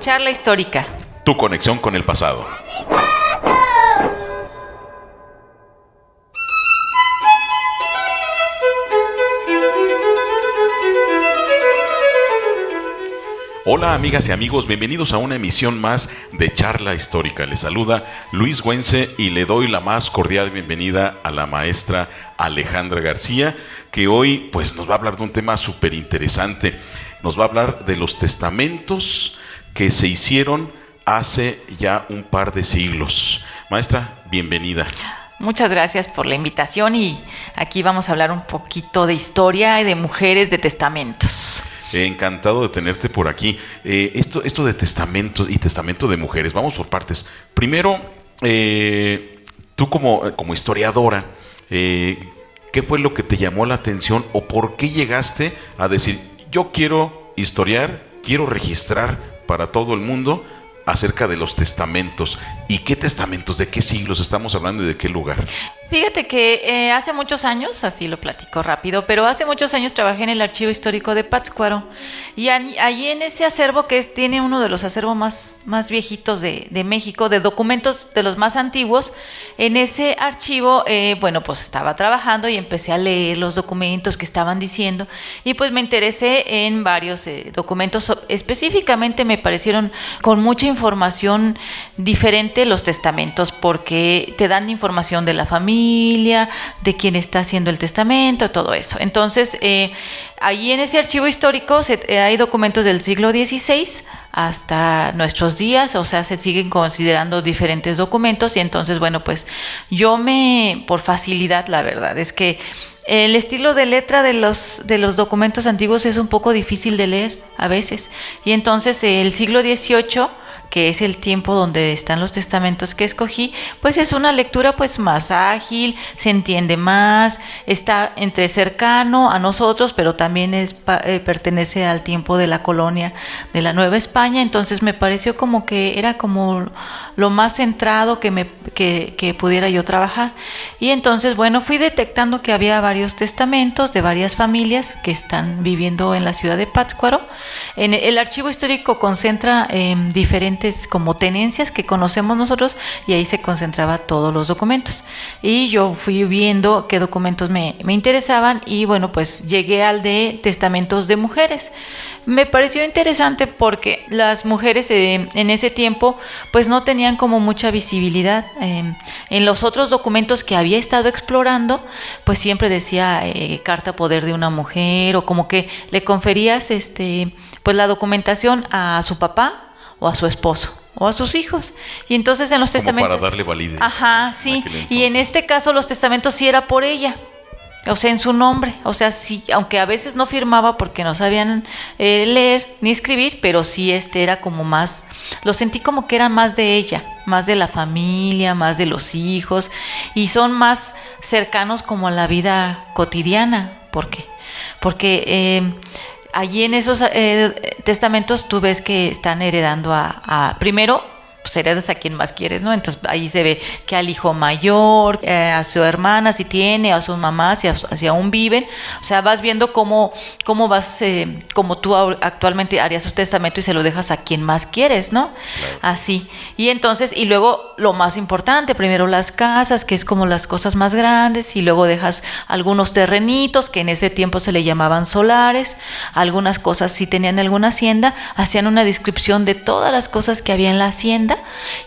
Charla histórica. Tu conexión con el pasado. Hola amigas y amigos, bienvenidos a una emisión más de Charla Histórica. Les saluda Luis Güense y le doy la más cordial bienvenida a la maestra Alejandra García, que hoy pues nos va a hablar de un tema súper interesante. Nos va a hablar de los testamentos que se hicieron hace ya un par de siglos. Maestra, bienvenida. Muchas gracias por la invitación y aquí vamos a hablar un poquito de historia y de mujeres de testamentos. Encantado de tenerte por aquí. Esto de testamentos y testamento de mujeres, vamos por partes. Primero, tú como historiadora, ¿qué fue lo que te llamó la atención o por qué llegaste a decir, yo quiero historiar, quiero registrar para todo el mundo acerca de los testamentos? ¿Y qué testamentos? ¿De qué siglos estamos hablando y de qué lugar? Fíjate que hace muchos años, así lo platico rápido, pero hace muchos años trabajé en el Archivo Histórico de Pátzcuaro y allí en ese acervo que tiene uno de los acervos más viejitos de México, de documentos de los más antiguos, en ese archivo, pues estaba trabajando y empecé a leer los documentos que estaban diciendo y pues me interesé en varios documentos, específicamente me parecieron con mucha información diferente los testamentos porque te dan información de la familia, de quién está haciendo el testamento, todo eso. Entonces, ahí en ese archivo histórico hay documentos del siglo XVI hasta nuestros días, o sea, se siguen considerando diferentes documentos y entonces, pues por facilidad, la verdad es que el estilo de letra de los documentos antiguos es un poco difícil de leer a veces y entonces el siglo XVIII, que es el tiempo donde están los testamentos que escogí, pues es una lectura pues más ágil, se entiende más, está entre cercano a nosotros, pero también pertenece al tiempo de la colonia de la Nueva España, entonces me pareció como que era como lo más centrado que pudiera yo trabajar. Y entonces, fui detectando que había varios testamentos de varias familias que están viviendo en la ciudad de Pátzcuaro. El archivo histórico concentra diferentes como tenencias que conocemos nosotros y ahí se concentraba todos los documentos y yo fui viendo qué documentos me interesaban y pues llegué al de testamentos de mujeres. Me pareció interesante porque las mujeres en ese tiempo pues no tenían como mucha visibilidad. En los otros documentos que había estado explorando pues siempre decía carta poder de una mujer o como que le conferías pues la documentación a su papá o a su esposo o a sus hijos. Y entonces en los testamentos para darle validez. Ajá, sí. Y en este caso los testamentos sí era por ella. O sea, en su nombre. O sea, sí, aunque a veces no firmaba porque no sabían leer ni escribir, pero sí era como más, lo sentí como que era más de ella, más de la familia, más de los hijos y son más cercanos como a la vida cotidiana. ¿Por qué? Porque allí en esos testamentos tú ves que están heredando primero, pues heredas a quien más quieres, ¿no? Entonces ahí se ve que al hijo mayor, a su hermana si tiene, a su mamá si aún viven. O sea, vas viendo cómo vas, como tú actualmente harías un testamento y se lo dejas a quien más quieres, ¿no? Claro. Así. Y entonces, y luego lo más importante, primero las casas, que es como las cosas más grandes, y luego dejas algunos terrenitos que en ese tiempo se le llamaban solares, algunas cosas si tenían alguna hacienda, hacían una descripción de todas las cosas que había en la hacienda.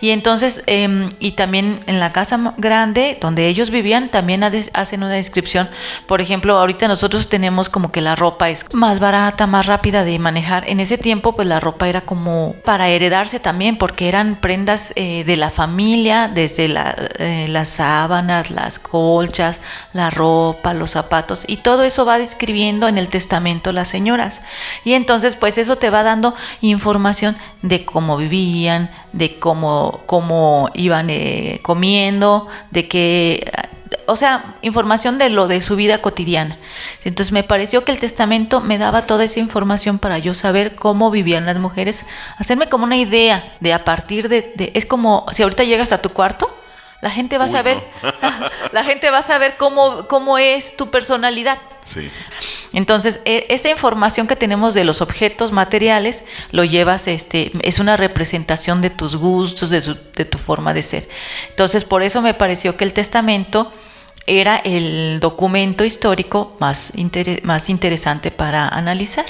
Y entonces y también en la casa grande donde ellos vivían también hacen una descripción. Por ejemplo, ahorita nosotros tenemos como que la ropa es más barata, más rápida de manejar. En ese tiempo pues la ropa era como para heredarse también porque eran prendas de la familia, desde las sábanas, las colchas, la ropa, los zapatos, y todo eso va describiendo en el testamento las señoras. Y entonces pues eso te va dando información de cómo vivían, de cómo iban comiendo, de que, o sea, información de su vida cotidiana. Entonces me pareció que el testamento me daba toda esa información para yo saber cómo vivían las mujeres, hacerme como una idea de a partir de es como si ahorita llegas a tu cuarto, La gente va a Uy, saber, no. la gente va a saber cómo es tu personalidad. Sí. Entonces, esa información que tenemos de los objetos materiales, lo llevas, es una representación de tus gustos, de tu forma de ser. Entonces, por eso me pareció que el testamento era el documento histórico más interesante para analizar.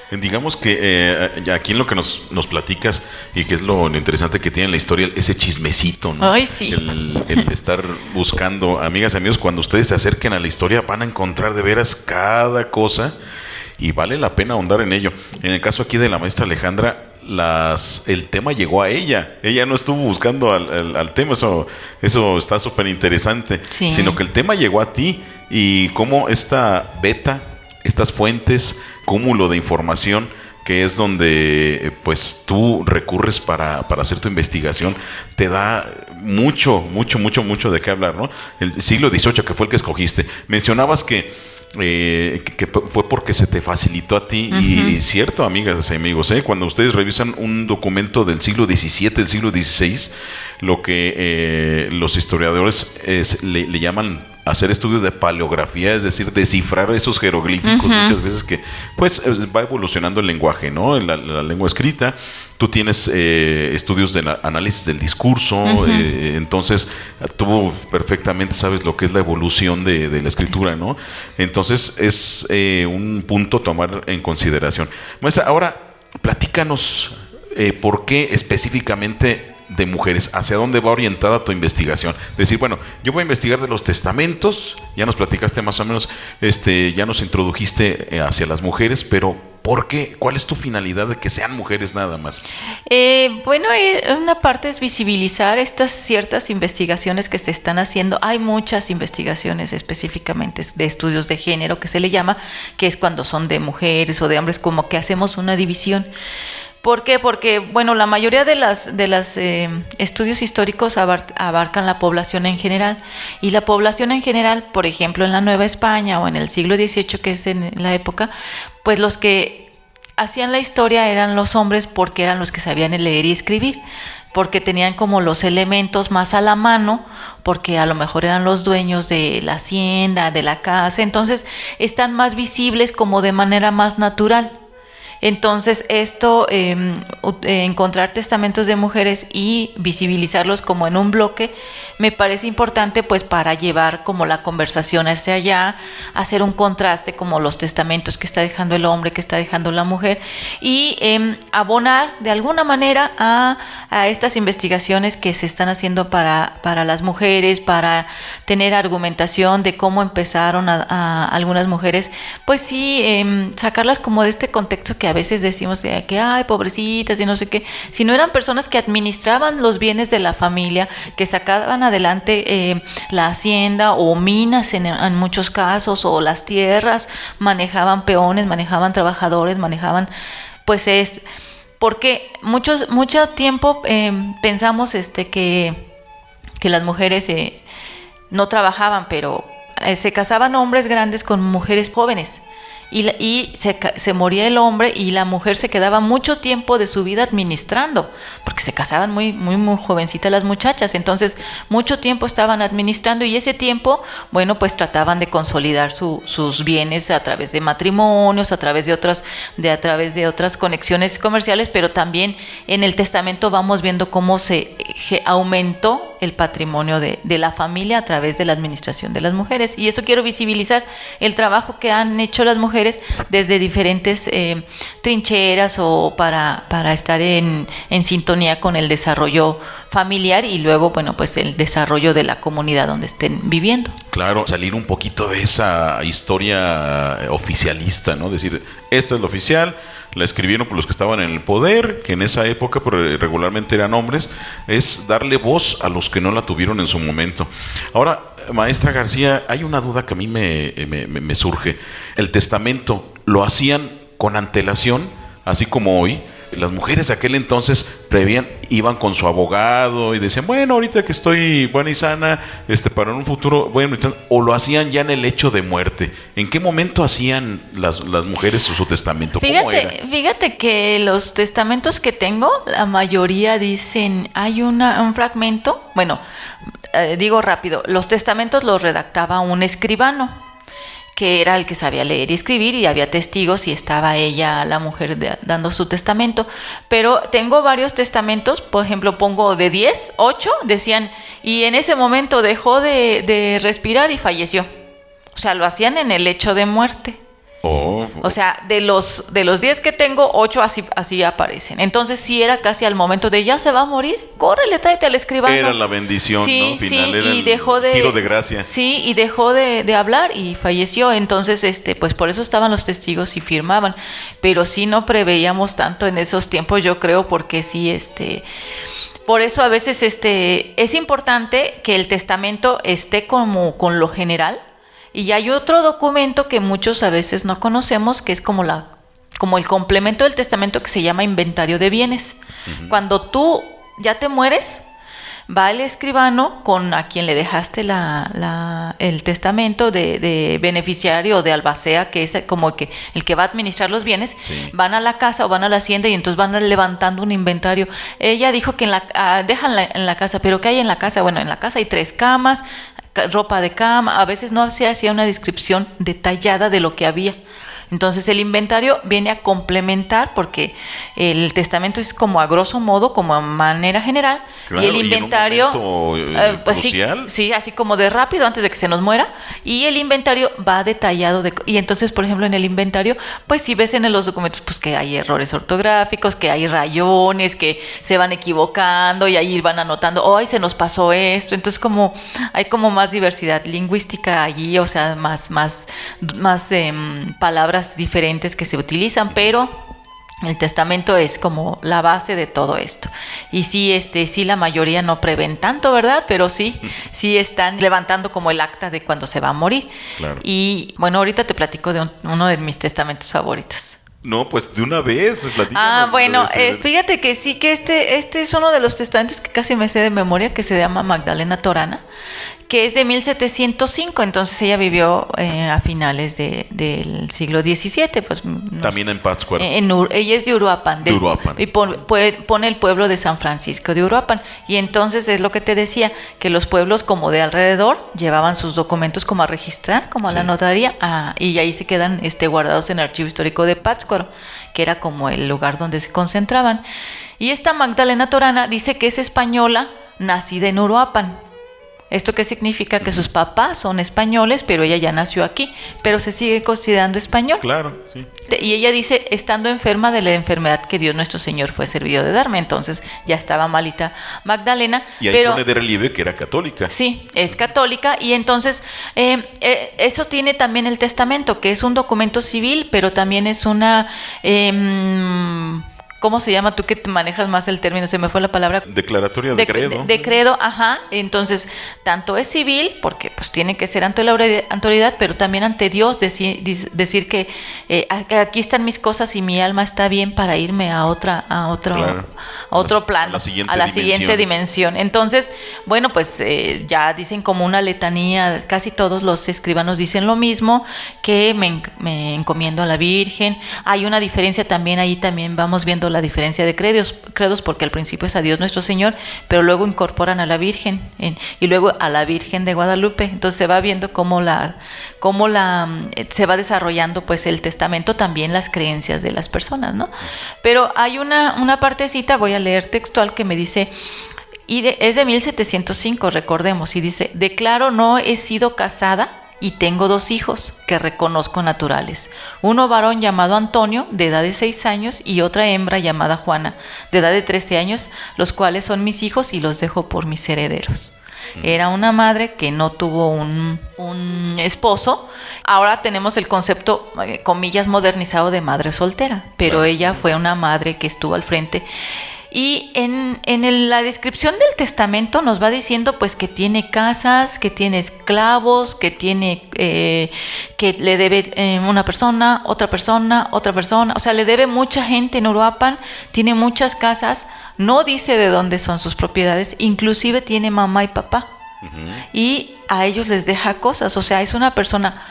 Digamos que aquí en lo que nos platicas y que es lo interesante que tiene la historia, ese chismecito, ¿no? Ay, sí. El estar buscando, amigas y amigos, cuando ustedes se acerquen a la historia van a encontrar de veras cada cosa y vale la pena ahondar en ello. En el caso aquí de la maestra Alejandra, el tema llegó a ella. Ella no estuvo buscando al tema, eso está súper interesante, Sí. sino que el tema llegó a ti y cómo esta beta, estas fuentes, cúmulo de información que es donde pues tú recurres para hacer tu investigación, te da mucho de qué hablar, ¿no? El siglo XVIII, que fue el que escogiste. Mencionabas que fue porque se te facilitó a ti. Y cierto, amigas y amigos, cuando ustedes revisan un documento del siglo XVII, del siglo XVI, lo que los historiadores le llaman hacer estudios de paleografía, es decir, descifrar esos jeroglíficos, muchas veces que pues va evolucionando el lenguaje, ¿no? La lengua escrita. Tú tienes estudios de análisis del discurso, entonces tú perfectamente sabes lo que es la evolución de la escritura, ¿no? Entonces es un punto a tomar en consideración. Maestra, ahora platícanos por qué específicamente de mujeres, hacia dónde va orientada tu investigación. Decir, bueno, yo voy a investigar de los testamentos, ya nos platicaste más o menos, ya nos introdujiste hacia las mujeres, pero ¿por qué? ¿Cuál es tu finalidad de que sean mujeres nada más? Bueno, una parte es visibilizar estas ciertas investigaciones que se están haciendo. Hay muchas investigaciones específicamente de estudios de género que se le llama, que es cuando son de mujeres o de hombres, como que hacemos una división. ¿Por qué? Porque, bueno, la mayoría de las estudios históricos abarcan la población en general. Y la población en general, por ejemplo, en la Nueva España o en el siglo XVIII, que es en la época, pues los que hacían la historia eran los hombres porque eran los que sabían leer y escribir, porque tenían como los elementos más a la mano, porque a lo mejor eran los dueños de la hacienda, de la casa, entonces están más visibles como de manera más natural. Entonces esto, encontrar testamentos de mujeres y visibilizarlos como en un bloque, me parece importante pues para llevar como la conversación hacia allá, hacer un contraste como los testamentos que está dejando el hombre, que está dejando la mujer, y abonar de alguna manera a estas investigaciones que se están haciendo para las mujeres, para tener argumentación de cómo empezaron a algunas mujeres, pues sí, sacarlas como de este contexto que a veces decimos que ay, pobrecitas y no sé qué, si no eran personas que administraban los bienes de la familia, que sacaban adelante la hacienda o minas en muchos casos, o las tierras, manejaban peones, manejaban trabajadores, pues es porque mucho tiempo pensamos que las mujeres no trabajaban, pero se casaban hombres grandes con mujeres jóvenes. Y se moría el hombre y la mujer se quedaba mucho tiempo de su vida administrando, porque se casaban muy jovencitas las muchachas, entonces mucho tiempo estaban administrando, y ese tiempo, bueno, pues trataban de consolidar sus bienes a través de matrimonios, a través de otras conexiones comerciales, pero también en el testamento vamos viendo cómo se aumentó el patrimonio de la familia a través de la administración de las mujeres, y eso quiero visibilizar el trabajo que han hecho las mujeres desde diferentes trincheras, o para estar en sintonía con el desarrollo familiar y luego, bueno, pues el desarrollo de la comunidad donde estén viviendo. Claro, Salir un poquito de esa historia oficialista, ¿no? Decir, esta es la oficial, la escribieron por los que estaban en el poder, que en esa época regularmente eran hombres, es darle voz a los que no la tuvieron en su momento. Ahora, maestra García, hay una duda que a mí me surge. ¿El testamento lo hacían con antelación, así como hoy? Las mujeres de aquel entonces iban con su abogado y decían, bueno, ahorita que estoy buena y sana, para un futuro, bueno, o lo hacían ya en el hecho de muerte. ¿En qué momento hacían las mujeres su testamento? ¿Cómo era? Fíjate que los testamentos que tengo, la mayoría dicen, hay un fragmento, bueno, digo rápido, los testamentos los redactaba un escribano, que era el que sabía leer y escribir, y había testigos y estaba ella, la mujer, dando su testamento. Pero tengo varios testamentos, por ejemplo, pongo de 10, 8 decían, y en ese momento dejó de respirar y falleció. O sea, lo hacían en el lecho de muerte. O sea, de los 10 que tengo, 8 así aparecen. Entonces sí era casi al momento de ya se va a morir, córrele, tráete al escribano. Era la bendición, sí, ¿no? Final, sí, era y dejó de tiro de gracia. Sí, y dejó de hablar y falleció. Entonces, pues por eso estaban los testigos y firmaban. Pero sí no preveíamos tanto en esos tiempos, yo creo, porque sí, por eso a veces es importante que el testamento esté como con lo general. Y hay otro documento que muchos a veces no conocemos, que es como el complemento del testamento, que se llama inventario de bienes. Uh-huh. Cuando tú ya te mueres, va el escribano con a quien le dejaste el testamento de beneficiario o de albacea, que es como que el que va a administrar los bienes. Sí. Van a la casa o van a la hacienda y entonces van levantando un inventario. Ella dijo que déjanla en la casa, pero ¿qué hay en la casa? Bueno, en la casa hay 3 camas, ropa de cama. A veces no se hacía una descripción detallada de lo que había. Entonces el inventario viene a complementar, porque el testamento es como a grosso modo, como a manera general, claro, y el inventario, pues sí, así como de rápido antes de que se nos muera, y el inventario va detallado y entonces, por ejemplo, en el inventario, pues si ves en los documentos, pues que hay errores ortográficos, que hay rayones, que se van equivocando y ahí van anotando, hoy se nos pasó esto. Entonces hay como más diversidad lingüística allí, o sea, más palabras diferentes que se utilizan, pero el testamento es como la base de todo esto. Y sí, la mayoría no prevén tanto, ¿verdad? Pero sí están levantando como el acta de cuando se va a morir. Claro. Y bueno, ahorita te platico de uno de mis testamentos favoritos. No, pues de una vez, platícanos. Bueno, fíjate que sí, que este es uno de los testamentos que casi me sé de memoria, que se llama Magdalena Torana, que es de 1705, entonces ella vivió a finales del siglo XVII. Pues, también en Pátzcuaro. Ella es de Uruapan. Y pone el pueblo de San Francisco de Uruapan. Y entonces es lo que te decía, que los pueblos como de alrededor llevaban sus documentos como a registrar, como a la notaría, y ahí se quedan guardados en el Archivo Histórico de Pátzcuaro, que era como el lugar donde se concentraban. Y esta Magdalena Torana dice que es española, nacida en Uruapan. ¿Esto qué significa? Que sus papás son españoles, pero ella ya nació aquí, pero se sigue considerando español. Claro, sí. Y ella dice, estando enferma de la enfermedad que Dios nuestro Señor fue servido de darme. Entonces ya estaba malita Magdalena. Y ahí pone de relieve que era católica. Sí, es católica. Y entonces eso tiene también el testamento, que es un documento civil, pero también es una... ¿cómo se llama? Tú que te manejas más el término, se me fue la palabra. Declaratoria de credo. De credo, ajá. Entonces, tanto es civil, porque pues tiene que ser ante la autoridad, pero también ante Dios, decir que aquí están mis cosas y mi alma está bien para irme a otro plano, a la siguiente dimensión. Entonces, bueno, pues ya dicen como una letanía, casi todos los escribanos dicen lo mismo, que me encomiendo a la Virgen. Hay una diferencia también, ahí también vamos viendo la diferencia de credos, porque al principio es a Dios nuestro Señor, pero luego incorporan a la Virgen y luego a la Virgen de Guadalupe. Entonces se va viendo cómo se va desarrollando pues el testamento, también las creencias de las personas, ¿no? Pero hay una partecita, voy a leer textual, que me dice, es de 1705, recordemos, y dice: declaro no he sido casada y tengo 2 hijos que reconozco naturales, uno varón llamado Antonio, de edad de 6 años, y otra hembra llamada Juana, de edad de 13 años, los cuales son mis hijos y los dejo por mis herederos. Era una madre que no tuvo un esposo. Ahora tenemos el concepto, comillas, modernizado de madre soltera, pero ella fue una madre que estuvo al frente. Y en la descripción del testamento nos va diciendo pues que tiene casas, que tiene esclavos, que tiene que le debe una persona, otra persona, o sea, le debe mucha gente en Uruapan, tiene muchas casas, no dice de dónde son sus propiedades, inclusive tiene mamá y papá. Uh-huh. Y a ellos les deja cosas, o sea, es una persona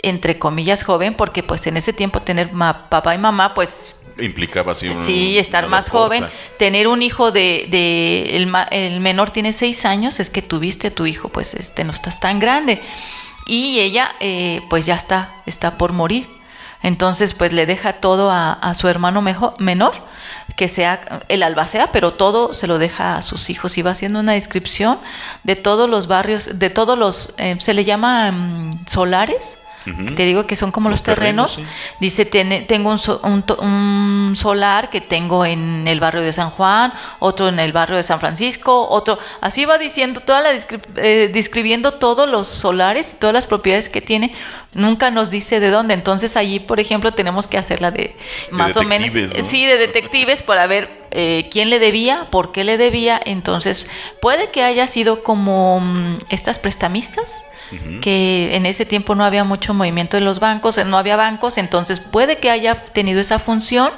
entre comillas joven, porque pues en ese tiempo tener papá y mamá pues implicaba así Sí, estar una más edad joven, corta. tener un hijo el menor tiene 6 años, es que tuviste a tu hijo, pues no estás tan grande. Y ella, pues ya está por morir. Entonces, pues le deja todo a su hermano menor, que sea el albacea, pero todo se lo deja a sus hijos. Y va haciendo una descripción de todos los barrios, de todos los, se le llama solares. Te digo que son como los terrenos. Sí. Dice, tengo un solar que tengo en el barrio de San Juan, otro en el barrio de San Francisco, otro. Así va diciendo, describiendo todos los solares y todas las propiedades que tiene. Nunca nos dice de dónde. Entonces allí, por ejemplo, tenemos que hacerla de más o menos. ¿No? Sí, de detectives para ver quién le debía, por qué le debía. Entonces, puede que haya sido como estas prestamistas. Que en ese tiempo no había mucho movimiento en los bancos, no había bancos, entonces puede que haya tenido esa función,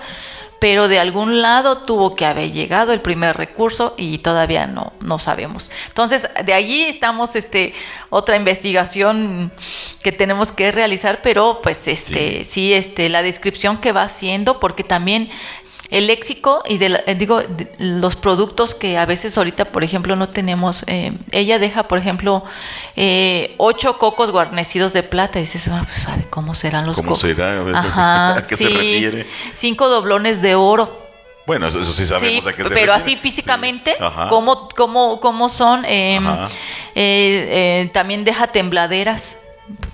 pero de algún lado tuvo que haber llegado el primer recurso y todavía no sabemos. Entonces, de allí estamos otra investigación que tenemos que realizar, pero pues sí, la descripción que va haciendo, porque también el léxico y los productos que a veces ahorita, por ejemplo, no tenemos. Ella deja, por ejemplo, 8 cocos guarnecidos de plata. Y dices, pues, ¿sabe cómo serán los cocos? ¿Cómo será? Ajá, ¿A qué se refiere? 5 doblones de oro. Bueno, eso sí sabemos a qué se refiere. Pero así físicamente, sí. ¿cómo son? También deja tembladeras.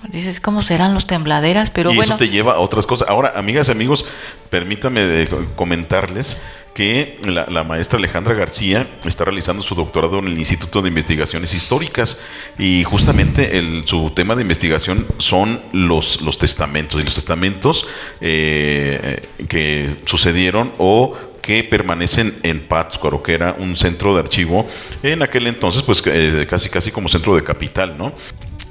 Dices, ¿cómo serán los tembladeras? Pero y bueno. eso te lleva a otras cosas. Ahora, amigas y amigos, permítame comentarles que la maestra Alejandra García está realizando su doctorado en el Instituto de Investigaciones Históricas y justamente su tema de investigación son los testamentos, y los testamentos que sucedieron o que permanecen en Pátzcuaro, que era un centro de archivo en aquel entonces, pues casi como centro de capital, ¿no?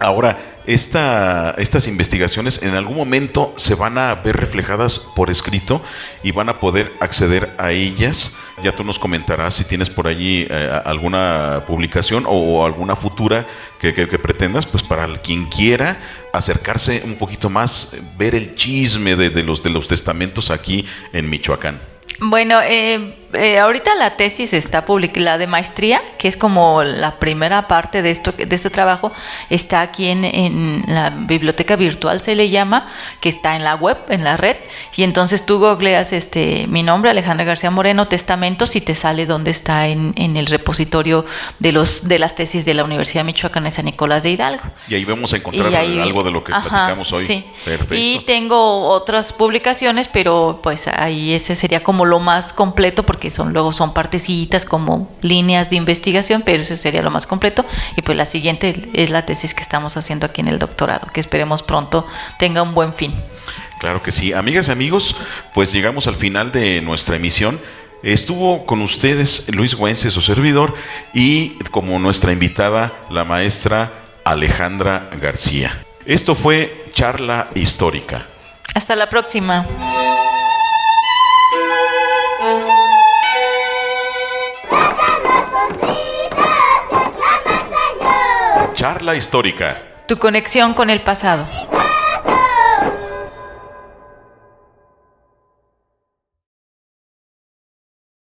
Ahora, estas investigaciones en algún momento se van a ver reflejadas por escrito y van a poder acceder a ellas. Ya tú nos comentarás si tienes por allí alguna publicación o alguna futura que pretendas, pues para quien quiera acercarse un poquito más, ver el chisme de los testamentos aquí en Michoacán. Bueno, ahorita la tesis está publicada, la de maestría, que es como la primera parte de este trabajo, está aquí en la biblioteca virtual, se le llama, que está en la web, en la red, y entonces tú googleas mi nombre, Alejandra García Moreno, testamentos, y te sale dónde está en el repositorio de las tesis de la Universidad Michoacana de San Nicolás de Hidalgo. Y ahí vamos a encontrar algo de lo que platicamos hoy. Sí. Perfecto. Y tengo otras publicaciones, pero pues ahí ese sería como lo más completo, porque luego son partecitas como líneas de investigación, pero ese sería lo más completo. Y pues la siguiente es la tesis que estamos haciendo aquí en el doctorado, que esperemos pronto tenga un buen fin. Claro que sí. Amigas y amigos, pues llegamos al final de nuestra emisión. Estuvo con ustedes Luis Güences, su servidor, y como nuestra invitada, la maestra Alejandra García. Esto fue Charla Histórica. Hasta la próxima. Charla Histórica. Tu conexión con el pasado.